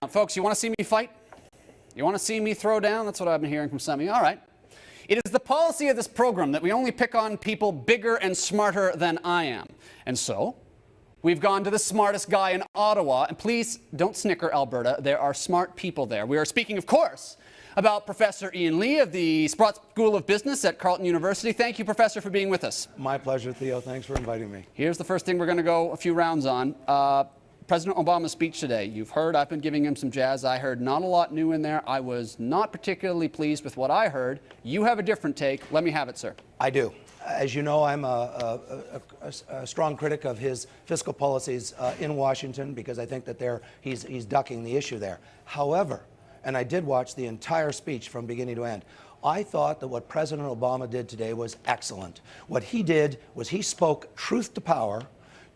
Folks, you want to see me fight? You want to see me throw down? That's what I've been hearing from some of you. All right. It is the policy of this program that we only pick on people bigger and smarter than I am. And so, we've gone to the smartest guy in Ottawa. And please don't snicker, Alberta. There are smart people there. We are speaking, of course, about Professor Ian Lee of the Sprott School of Business at Carleton University. Thank you, Professor, for being with us. My pleasure, Theo. Thanks for inviting me. Here's the first thing we're going to go a few rounds on. President Obama's speech today. You've heard I've been giving him some jazz. I heard not a lot new in there. I was not particularly pleased with what I heard. You have a different take. Let me have it, sir. I do. As you know, I'm a strong critic of his fiscal policies in Washington because I think that he's ducking the issue there. However, and I did watch the entire speech from beginning to end, I thought that what President Obama did today was excellent. What he did was he spoke truth to power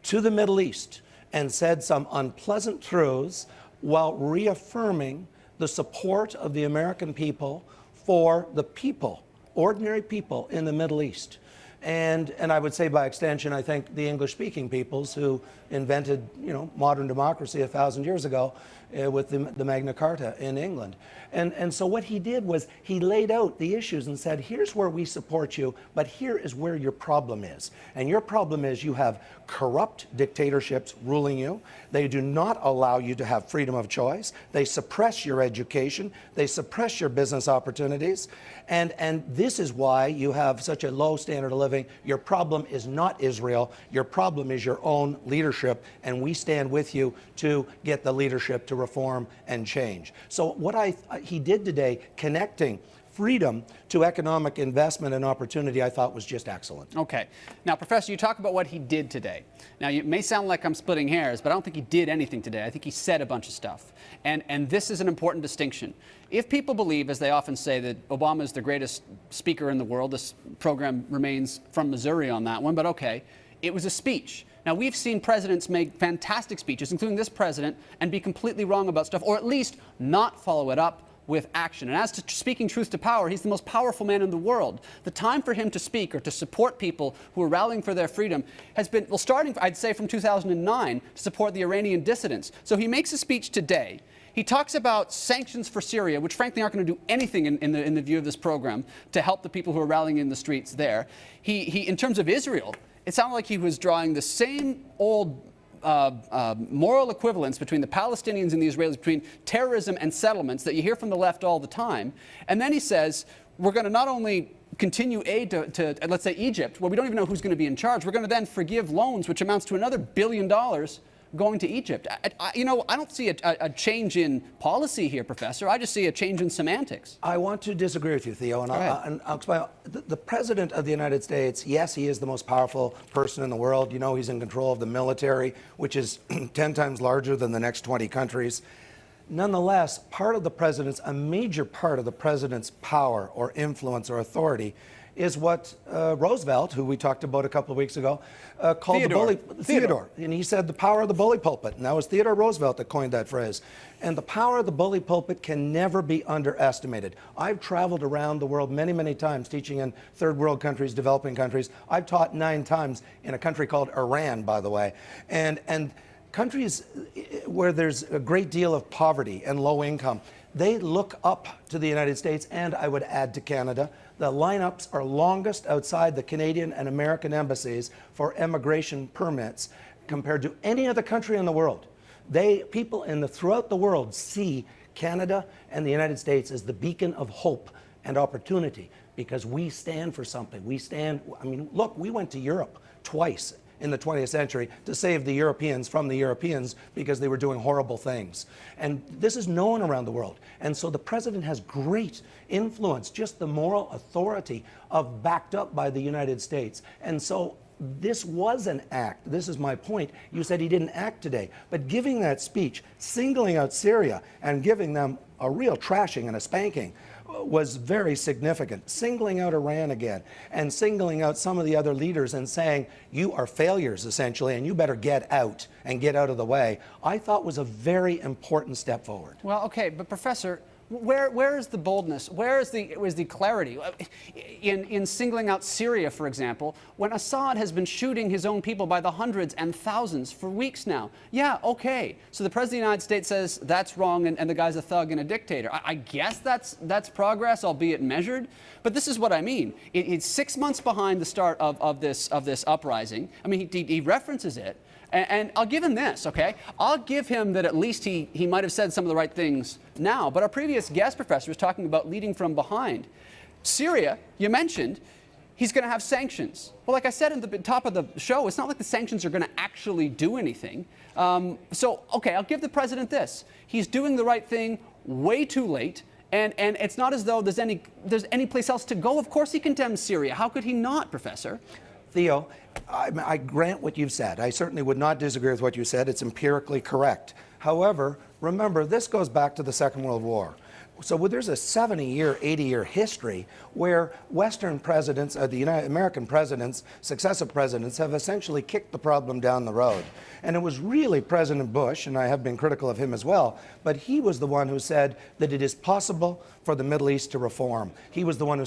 to the Middle East and said some unpleasant truths while reaffirming the support of the American people for the people, ordinary people in the Middle East. And I would say by extension, I think the English-speaking peoples who invented, modern democracy 1,000 years ago with the Magna Carta in England. And so what he did was he laid out the issues and said, here's where we support you, but here is where your problem is. And your problem is you have corrupt dictatorships ruling you. They do not allow you to have freedom of choice. They suppress your education. They suppress your business opportunities. And this is why you have such a low standard of living. Your problem is not Israel. Your problem is your own leadership. And we stand with you to get the leadership to reform and change. So what he did today, connecting freedom to economic investment and opportunity, I thought was just excellent. Okay. Now, Professor, you talk about what he did today. Now, it may sound like I'm splitting hairs, but I don't think he did anything today. I think he said a bunch of stuff. And this is an important distinction. If people believe, as they often say, that Obama is the greatest speaker in the world, this program remains from Missouri on that one, but okay, it was a speech. Now, we've seen presidents make fantastic speeches, including this president, and be completely wrong about stuff, or at least not follow it up with action. And as to speaking truth to power, he's the most powerful man in the world. The time for him to speak or to support people who are rallying for their freedom has been, well, starting, I'd say, from 2009 to support the Iranian dissidents. So he makes a speech today. He talks about sanctions for Syria, which frankly aren't going to do anything in the view of this program to help the people who are rallying in the streets there. He in terms of Israel, it sounded like he was drawing the same old moral equivalence between the Palestinians and the Israelis, between terrorism and settlements that you hear from the left all the time. And then he says, we're going to not only continue aid to let's say, Egypt, well, we don't even know who's going to be in charge. We're going to then forgive loans, which amounts to another $1 billion going to Egypt. I don't see a change in policy here, Professor. I just see a change in semantics. I want to disagree with you, Theo, and I'll explain. The President of the United States, yes, he is the most powerful person in the world. He's in control of the military, which is 10 times larger than the next 20 countries. Nonetheless, a major part of the president's power or influence or authority is what Roosevelt, who we talked about a couple of weeks ago, called Theodore. And he said the power of the bully pulpit. And that was Theodore Roosevelt that coined that phrase. And the power of the bully pulpit can never be underestimated. I've traveled around the world many, many times teaching in third world countries, developing countries. I've taught 9 times in a country called Iran, by the way. And countries where there's a great deal of poverty and low income, they look up to the United States, and I would add to Canada. The lineups are longest outside the Canadian and American embassies for immigration permits compared to any other country in the world. People throughout the world see Canada and the United States as the beacon of hope and opportunity because we stand for something. Look, we went to Europe twice in the 20th century to save the Europeans from the Europeans because they were doing horrible things. And this is known around the world. And so the president has great influence, just the moral authority of backed up by the United States. And so this was an act. This is my point. You said he didn't act today. But giving that speech, singling out Syria and giving them a real trashing and a spanking was very significant. Singling out Iran again and singling out some of the other leaders and saying, you are failures, essentially, and you better get out and get out of the way, I thought was a very important step forward. Well, okay, but Professor, Where is the boldness? Where is the clarity in singling out Syria, for example, when Assad has been shooting his own people by the hundreds and thousands for weeks now? Yeah, okay. So the President of the United States says that's wrong, and the guy's a thug and a dictator. I guess that's progress, albeit measured. But this is what I mean. It's 6 months behind the start of this uprising. I mean, he references it. And I'll give him this, okay? I'll give him that at least he might have said some of the right things now. But our previous guest professor was talking about leading from behind. Syria, you mentioned, he's going to have sanctions. Well, like I said at the top of the show, it's not like the sanctions are going to actually do anything. So, okay, I'll give the president this. He's doing the right thing way too late. And it's not as though there's any place else to go. Of course he condemns Syria. How could he not, Professor? Theo, I grant what you've said. I certainly would not disagree with what you said. It's empirically correct. However, remember, this goes back to the Second World War. So there's a 70-year, 80-year history where Western presidents, the American presidents, successive presidents, have essentially kicked the problem down the road. And it was really President Bush, and I have been critical of him as well, but he was the one who said that it is possible for the Middle East to reform. He was the one who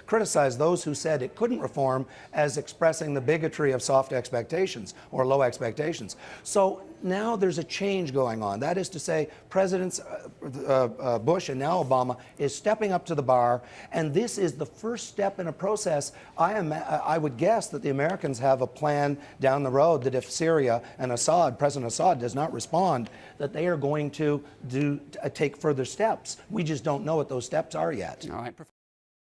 criticized those who said it couldn't reform as expressing the bigotry of soft expectations or low expectations. So now there's a change going on. That is to say, Presidents Bush and now Obama is stepping up to the bar, and this is the first step in a process. I would guess that the Americans have a plan down the road that if Syria and President Assad does not respond, that they are going to take further steps. We just don't know what those steps are yet. All right.